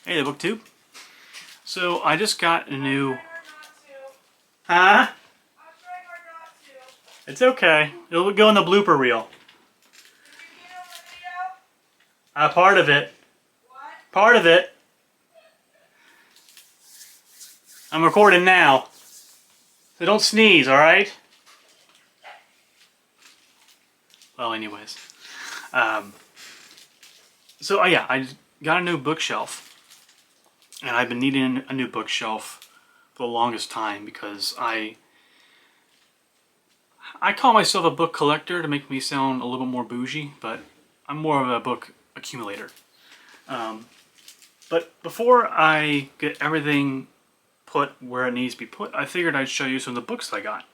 Hey, the booktube. So I just got a new. Huh? It's okay. It'll go in the blooper reel. Part of it. Part of it. I'm recording now. So don't sneeze, alright? Well, anyways. Yeah, I got a new bookshelf. And I've been needing a new bookshelf for the longest time because I call myself a book collector to make me sound a little bit more bougie, but I'm more of a book accumulator. But before I get everything put where it needs to be put, I figured I'd show you some of the books that I got.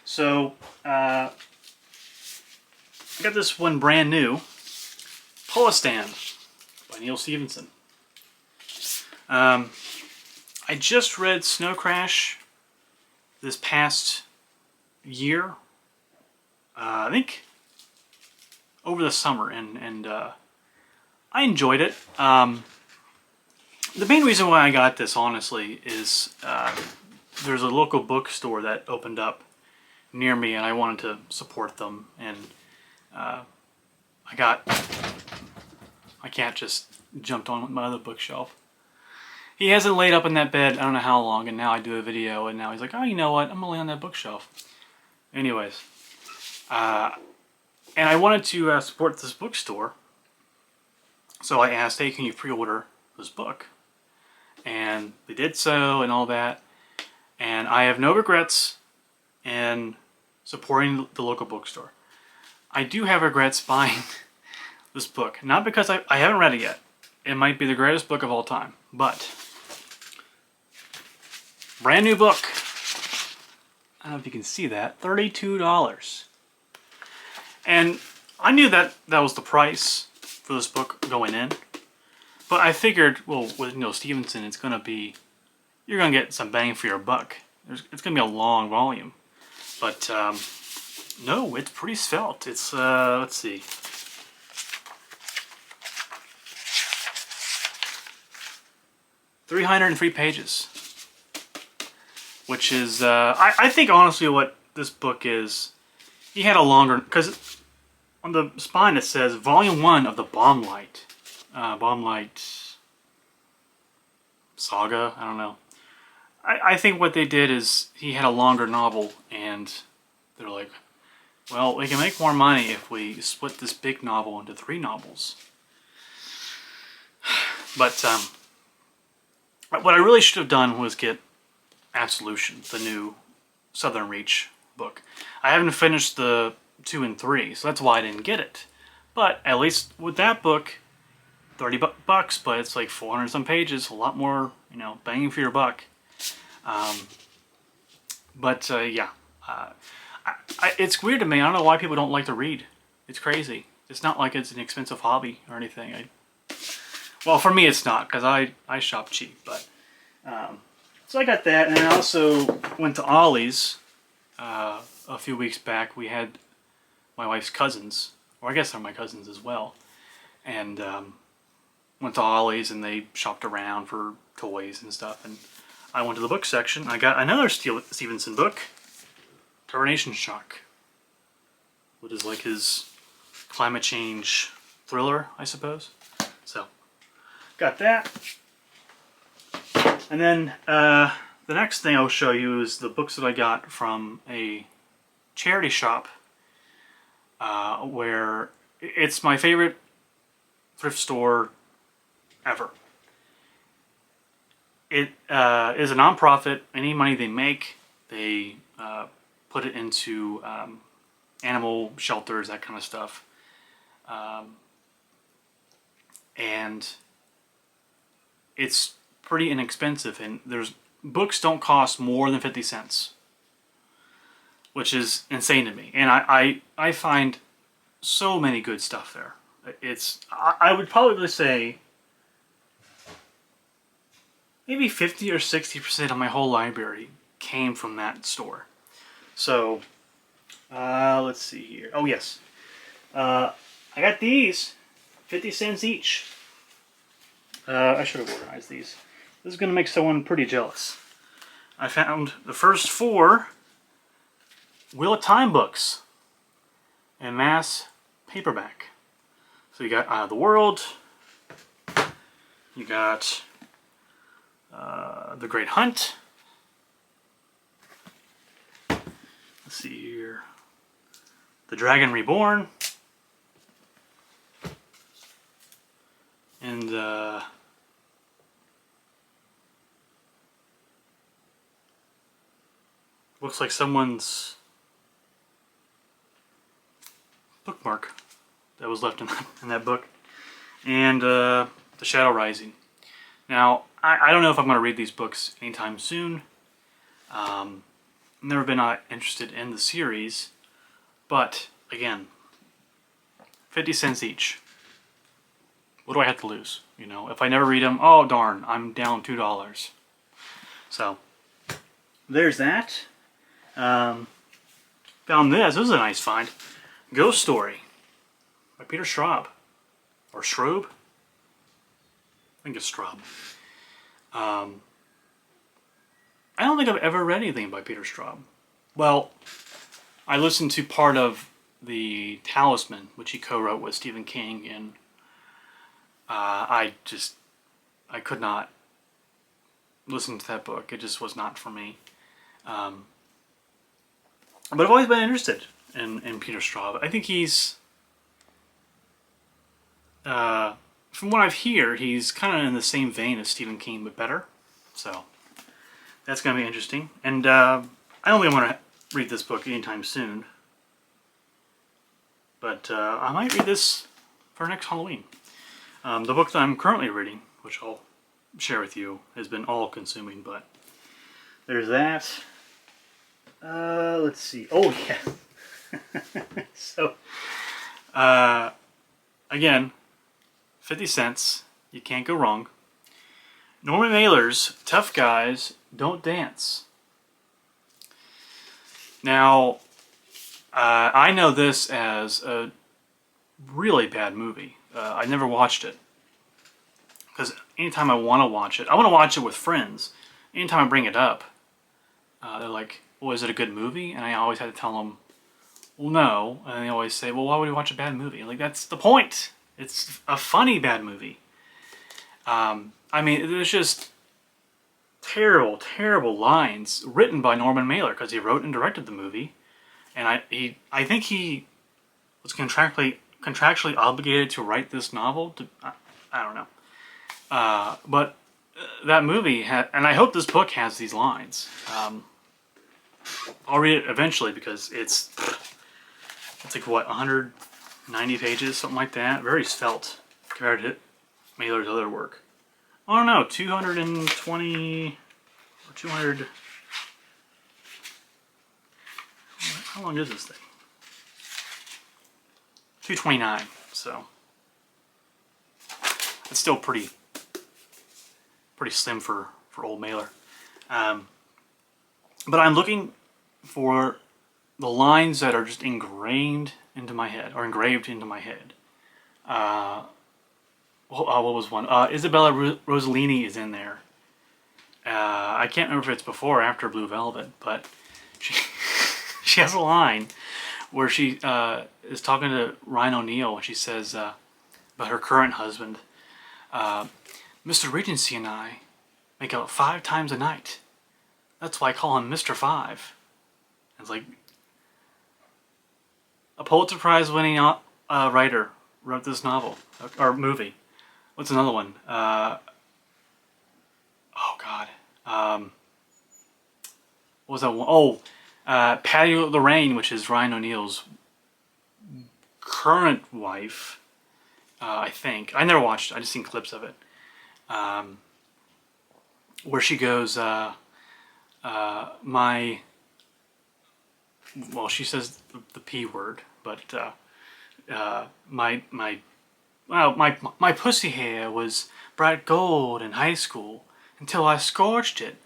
So, I got this one brand new, Pull a Stand by Neal Stephenson. I just read Snow Crash this past year, I think over the summer, and I enjoyed it. The main reason why I got this, honestly, is there's a local bookstore that opened up near me, and I wanted to support them, and I can't just jump on my other bookshelf. He hasn't laid up in that bed I don't know how long, and now I do a video, and now he's like, oh, you know what, I'm gonna lay on that bookshelf. Anyways, and I wanted to support this bookstore, so I asked, hey, can you pre-order this book? And they did so, and all that, and I have no regrets in supporting the local bookstore. I do have regrets buying this book, not because I haven't read it yet. It might be the greatest book of all time, but brand new book. I don't know if you can see that. $32. And I knew that was the price for this book going in. But I figured, well, with Neal Stephenson, it's going to be, you're going to get some bang for your buck. It's going to be a long volume. But, no, it's pretty svelte. It's, let's see. "303 pages. Which is, I think honestly what this book is, he had a longer, because on the spine it says Volume 1 of the Bomblight saga, I don't know. I think what they did is he had a longer novel, and they're like, well, we can make more money if we split this big novel into 3 novels. But what I really should have done was get Absolution, the new Southern Reach book. I haven't finished the 2 and 3, so that's why I didn't get it. But at least with that book, 30 bucks, but it's like 400 some pages, a lot more, you know, banging for your buck. It's weird to me. I don't know why people don't like to read. It's crazy. It's not like it's an expensive hobby or anything. Well, for me it's not, because I shop cheap, but so I got that, and I also went to Ollie's a few weeks back. We had my wife's cousins, or I guess they're my cousins as well, and went to Ollie's, and they shopped around for toys and stuff, and I went to the book section. I got another Stephenson book, Termination Shock, which is like his climate change thriller, I suppose. So, got that. And then the next thing I'll show you is the books that I got from a charity shop where it's my favorite thrift store ever. It is a non-profit. Any money they make, they put it into animal shelters, that kind of stuff. And it's pretty inexpensive, and books don't cost more than 50 cents, which is insane to me. And I find so many good stuff there. I would probably say maybe 50 or 60% of my whole library came from that store. So let's see here. Oh yes, I got these 50 cents each. I should have organized these. This is going to make someone pretty jealous. I found the first 4 Wheel of Time books in mass paperback. So you got Eye of the World, you got The Great Hunt. Let's see here. The Dragon Reborn. And looks like someone's bookmark that was left in that book. And The Shadow Rising. Now, I don't know if I'm going to read these books anytime soon. Never been interested in the series, but again, 50 cents each. What do I have to lose? You know, if I never read them, oh darn, I'm down $2. So, there's that. Found this. This is a nice find. Ghost Story by Peter Straub. Or Schroeb? I think it's Straub. I don't think I've ever read anything by Peter Straub. Well, I listened to part of The Talisman, which he co-wrote with Stephen King, and I could not listen to that book. It just was not for me. But I've always been interested in Peter Straub. I think he's, from what I've heard, he's kind of in the same vein as Stephen King, but better. So that's going to be interesting. And I don't think I'm going to read this book anytime soon. But I might read this for next Halloween. The book that I'm currently reading, which I'll share with you, has been all-consuming, but there's that. Let's see. Oh, yeah. So, again, 50 cents. You can't go wrong. Norman Mailer's Tough Guys Don't Dance. Now, I know this as a really bad movie. I never watched it. Because anytime I want to watch it, I want to watch it with friends. Anytime I bring it up, they're like, well, is it a good movie? And I always had to tell them, well, no. And they always say, well, why would you watch a bad movie? Like, that's the point. It's a funny bad movie. I mean, there's just terrible, terrible lines written by Norman Mailer, because he wrote and directed the movie. And I think he was contractually obligated to write this novel. I don't know. But that movie had, and I hope this book has these lines. I'll read it eventually because it's like what, 190 pages, something like that. Very svelte compared to Mailer's other work. I don't know, 220 or 200. How long is this thing? 229. So it's still pretty slim for old Mailer. But I'm looking for the lines that are just ingrained into my head, or engraved into my head. What was one? Isabella Rossellini is in there. I can't remember if it's before or after Blue Velvet, but she has a line where she is talking to Ryan O'Neal, and she says about her current husband, Mr. Regency and I make out 5 times a night. That's why I call him Mr. 5. It's like a Pulitzer Prize winning writer wrote this novel or movie. What's another one? Oh God. What was that one? Oh, Patty Lorraine, which is Ryan O'Neal's current wife. I think I never watched it. I just seen clips of it. Where she goes, well, she says the P word, but my pussy hair was bright gold in high school until I scorched it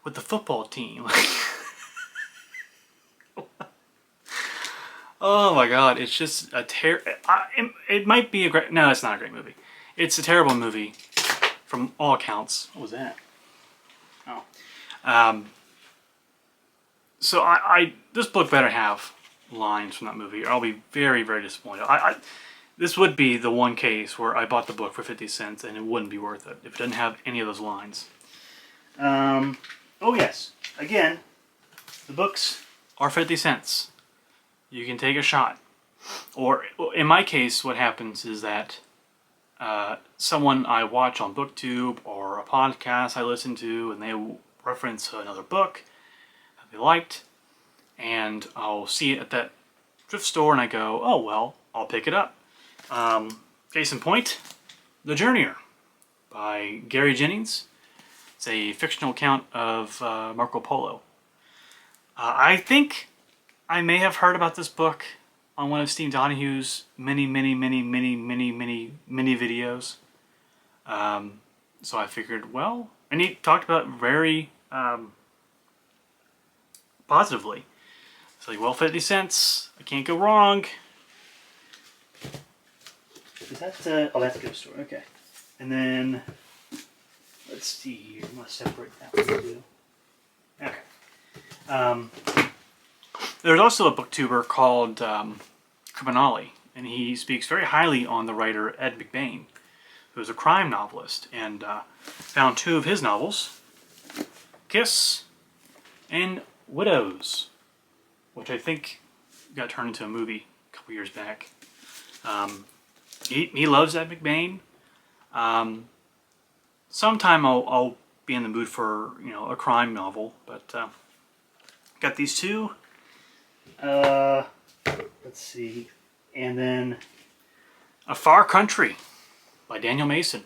with the football team. Oh my God, it's just a it might be a great, no, it's not a great movie. It's a terrible movie. from all accounts. What was that? Oh. Um, so this book better have lines from that movie, or I'll be very, very disappointed. This would be the one case where I bought the book for 50 cents and it wouldn't be worth it if it didn't have any of those lines. Oh yes, again, the books are 50 cents. You can take a shot. Or in my case, what happens is that someone I watch on BookTube or a podcast I listen to, and they reference another book that they liked, and I'll see it at that thrift store and I go, oh well, I'll pick it up. Case in point, The Journeyer by Gary Jennings. It's a fictional account of Marco Polo. I think I may have heard about this book on one of Steve Donahue's many videos. So I figured, well, and he talked about it very positively. It's like, well, 50 cents, I can't go wrong. Is that, oh, that's a gift store, okay. And then, let's see here, I'm going to separate that one too. Okay. There's also a booktuber called Criminale, and he speaks very highly on the writer Ed McBain, who's a crime novelist, and found two of his novels, Kiss and Widows, which I think got turned into a movie a couple years back. He loves Ed McBain. Sometime I'll be in the mood for, you know, a crime novel, but got these two. Let's see, and then A Far Country by Daniel Mason.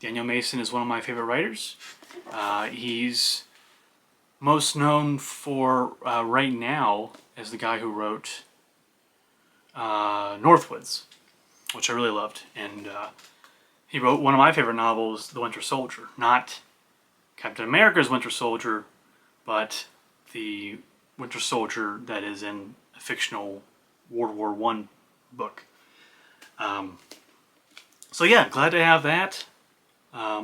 Daniel Mason is one of my favorite writers. He's most known for right now as the guy who wrote Northwoods, which I really loved, and he wrote one of my favorite novels, The Winter Soldier. Not Captain America's Winter Soldier, but the Winter Soldier that is in a fictional World War I book. So yeah, glad to have that.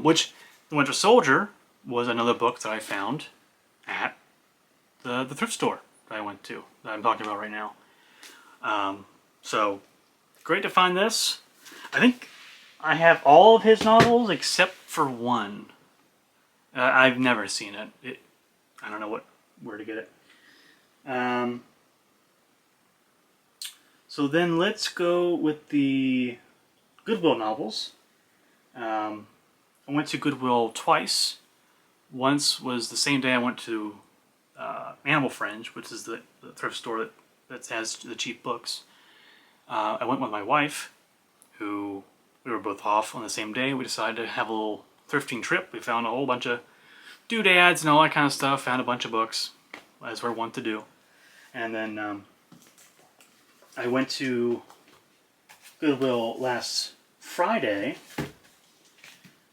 Which, The Winter Soldier was another book that I found at the thrift store that I went to, that I'm talking about right now. So, great to find this. I think I have all of his novels except for one. I've never seen it. I don't know where to get it. So then let's go with the Goodwill novels. I went to Goodwill twice. Once was the same day I went to Animal Fringe, which is the thrift store that has the cheap books. I went with my wife, who we were both off on the same day. We decided to have a little thrifting trip. We found a whole bunch of doodads and all that kind of stuff. Found a bunch of books, as we're wont to do. And then I went to Goodwill last Friday.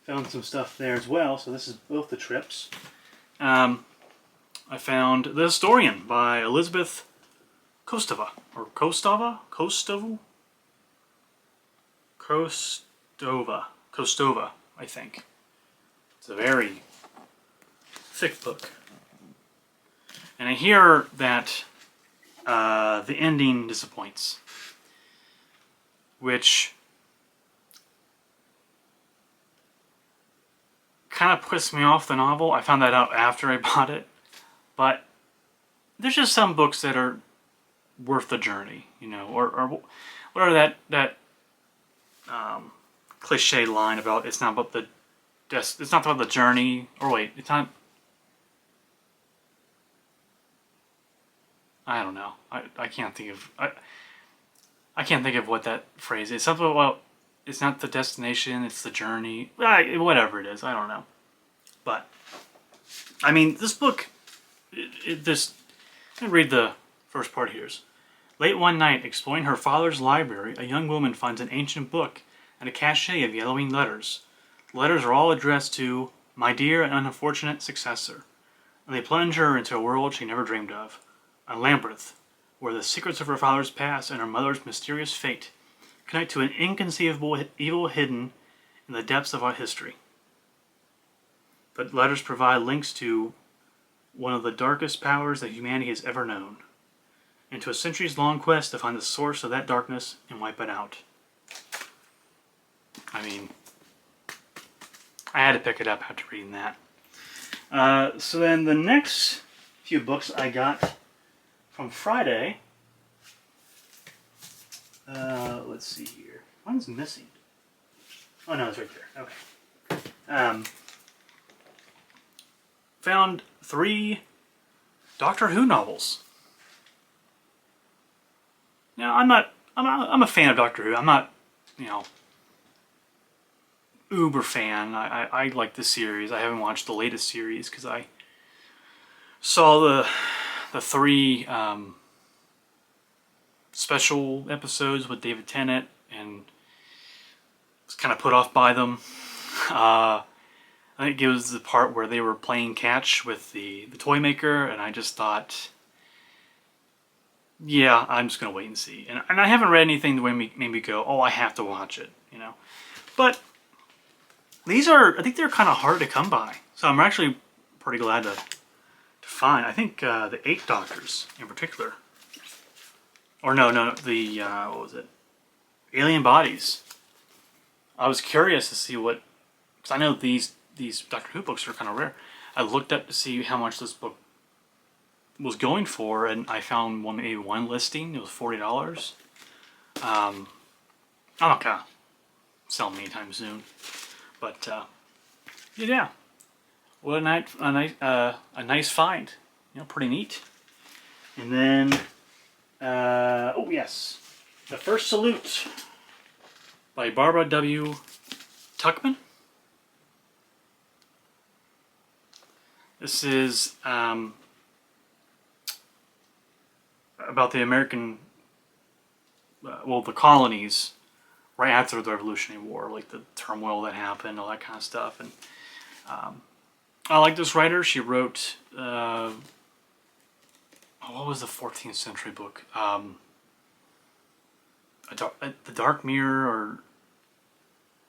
Found some stuff there as well. So this is both the trips. I found The Historian by Elizabeth Kostova, or Kostova, I think. It's a very thick book. And I hear that the ending disappoints, which kind of puts me off the novel. I found that out after I bought it, but there's just some books that are worth the journey, you know, or whatever that cliche line about it's not about it's not about the journey, or wait, it's not. I don't know. I can't think of I can't think of what that phrase is. Something about it's not the destination, it's the journey. Whatever it is, I don't know. But I mean, this book, let me read the first part here. Late one night, exploring her father's library, a young woman finds an ancient book and a cache of yellowing letters. The letters are all addressed to "My dear and unfortunate successor," and they plunge her into a world she never dreamed of. A labyrinth, where the secrets of her father's past and her mother's mysterious fate connect to an inconceivable evil hidden in the depths of our history. The letters provide links to one of the darkest powers that humanity has ever known, and to a centuries-long quest to find the source of that darkness and wipe it out. I mean, I had to pick it up after reading that. So then the next few books I got from Friday. Let's see here. One's missing. Oh no, it's right there. Okay. Found 3 Doctor Who novels. Now I'm a fan of Doctor Who. I'm not, uber fan. I like the series. I haven't watched the latest series because I saw the 3 special episodes with David Tennant and was kind of put off by them. I think it was the part where they were playing catch with the toy maker, and I just thought, yeah, I'm just gonna wait and see. And I haven't read anything that made me go, oh, I have to watch it, But these I think they're kind of hard to come by, so I'm actually pretty glad to find. I think the 8 Doctors in particular, or no, the what was it? Alien Bodies. I was curious to see what, because I know these Doctor Who books are kind of rare. I looked up to see how much this book was going for, and I found maybe one listing. It was $40. I'm not gonna sell them anytime soon, but yeah, what a nice find. Pretty neat. And then oh yes, The First Salute by Barbara W. Tuchman. This is about the American, the colonies right after the Revolutionary War, like the turmoil that happened, all that kind of stuff. And I like this writer. She wrote, what was the 14th century book? The Dark Mirror, or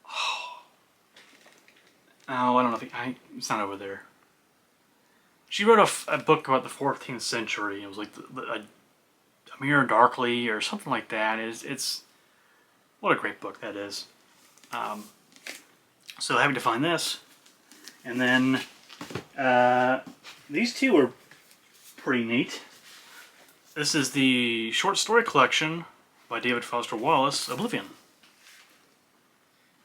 oh, I don't know if it's not over there. She wrote a book about the 14th century. It was like a Mirror Darkly or something like that. It's what a great book that is. So happy to find this. And then these two are pretty neat. This is the short story collection by David Foster Wallace, Oblivion,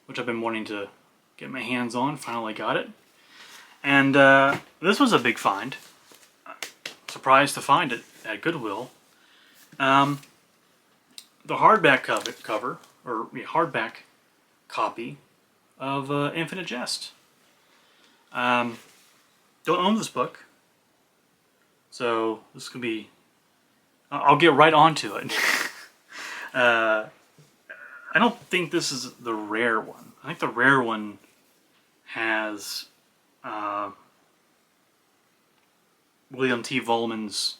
which I've been wanting to get my hands on. Finally got it. And this was a big find. Surprised to find it at Goodwill. The hardback cover, or hardback copy of Infinite Jest. Don't own this book, so this could be. I'll get right onto it. I don't think this is the rare one. I think the rare one has William T. Vollmann's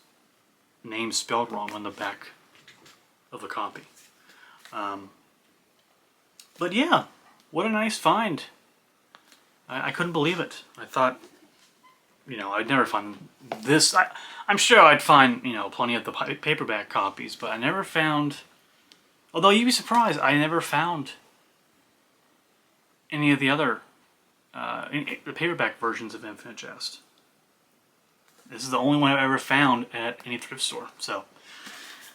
name spelled wrong on the back of the copy. But yeah, what a nice find. I couldn't believe it. I thought, I'd never find this. I'm sure I'd find, plenty of the paperback copies, but I never found, although you'd be surprised, I never found any of the other, the paperback versions of Infinite Jest. This is the only one I've ever found at any thrift store. So,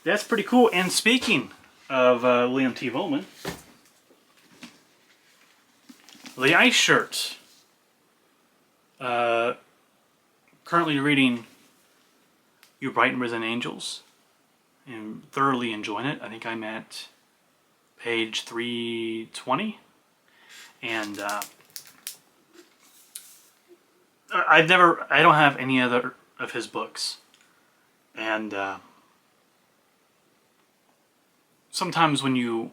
that's pretty cool. And speaking of William T. Vollmann, The Ice Shirt. Currently reading You Bright and Risen Angels and thoroughly enjoying it. I think I'm at page 320. And I don't have any other of his books. And sometimes when you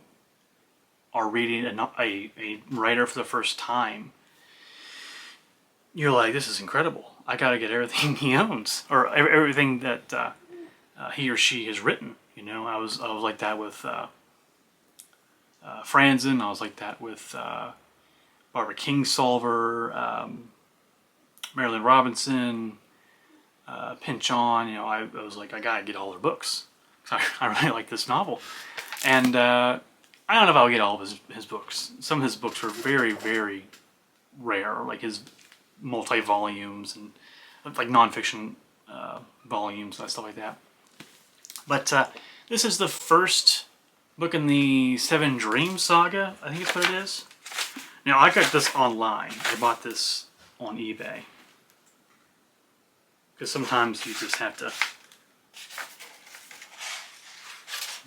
are reading a writer for the first time, you're like, this is incredible. I gotta get everything he owns, or everything that he or she has written. I was like that with Franzen. I was like that with Barbara Kingsolver. Marilyn Robinson, Pinch On. You know, I was like, I gotta get all their books. I really like this novel. And I don't know if I'll get all of his books. Some of his books are very, very rare, like his multi-volumes and like nonfiction volumes and stuff like that. But this is the first book in the Seven Dreams saga, I think it's what it is. Now, I got this online. I bought this on eBay. Because sometimes you just have to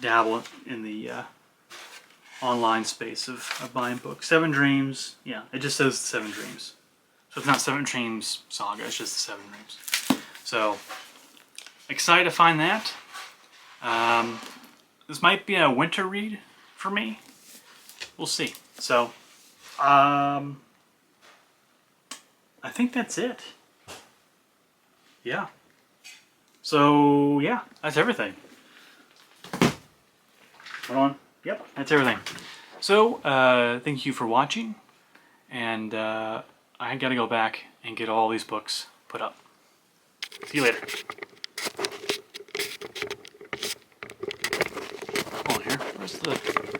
dabble in the online space of buying books. Seven Dreams, yeah, it just says Seven Dreams. So it's not Seven Dreams Saga, it's just the Seven Dreams. So, excited to find that. This might be a winter read for me. We'll see. So, I think that's it. Yeah. So, yeah, that's everything. Hold on. Yep, that's everything. So, thank you for watching, and I gotta go back and get all these books put up. See you later. Hold on here. Where's the...